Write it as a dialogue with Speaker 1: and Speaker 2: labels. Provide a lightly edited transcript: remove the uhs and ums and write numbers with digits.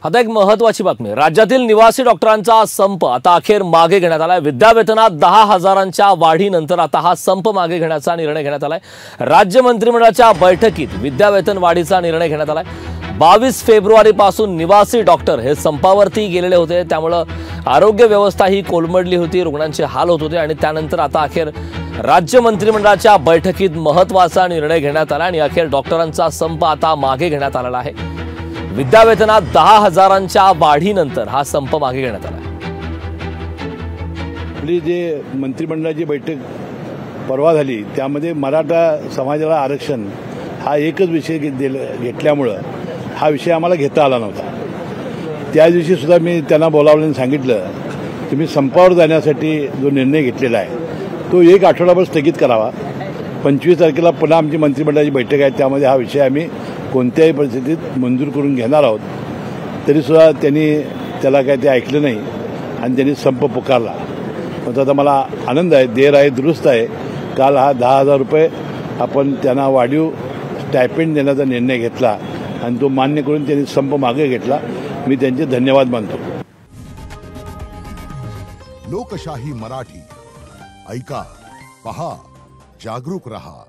Speaker 1: आता एक महत्त्वाची बातमी। राज्यातील निवासी डॉक्टरांचा संप आता अखेर मागे घेण्यात आलाय। विद्यावेतनात 10,000च्या वाढीनंतर आता हा संप मागे घेण्याचा निर्णय घेण्यात आलाय। राज्य मंत्रिमंडळाच्या बैठकीत विद्यावेतन वाढीचा निर्णय घेण्यात आलाय। 22 फेब्रुवारीपासून निवासी डॉक्टर हे संपावरती गेलेले होते, त्यामुळे आरोग्य व्यवस्था ही कोलमडली होती, रुग्णांचे हाल होत होते आणि त्यानंतर आता अखेर राज्य मंत्रिमंडळाच्या बैठकीत महत्त्वाचा निर्णय घेण्यात आला आणि अखेर डॉक्टरांचा संप आता मागे घेण्यात आलेला आहे। विद्यावेतनात 10,000च्या वाढीनंतर हा संप मागे घेण्यात आला।
Speaker 2: आपली जे मंत्रिमंडळाची बैठक परवा झाली त्यामध्ये मराठा समाजाला आरक्षण हा एकच विषय घेतल्यामुळे हा विषय आम्हाला घेता आला नव्हता। त्या दिवशी सुद्धा मी त्यांना बोलावलं आणि सांगितलं तुम्ही संपावर जाण्यासाठी जो निर्णय घेतलेला आहे तो एक आठवडाभर स्थगित करावा। 25 तारखेला पुन्हा आमची मंत्रिमंडळाची बैठक आहे, त्यामध्ये हा विषय आम्ही कोणत्याही परिस्थितीत मंजूर करून घेणार आहोत। तरीसुद्धा त्यांनी त्याला काय ते ऐकलं नाही आणि त्यांनी संप पुकारला। पण आता मला आनंद आहे, देर आहे दुरुस्त आहे। काल हा 10,000 रुपये आपण त्यांना वाढीव स्टायपेंड देण्याचा निर्णय घेतला आणि तो मान्य करून त्यांनी संप मागे घेतला। मी त्यांचे धन्यवाद मानतो।
Speaker 3: लोकशाही मराठी ऐका, पहा, जागरूक रहा।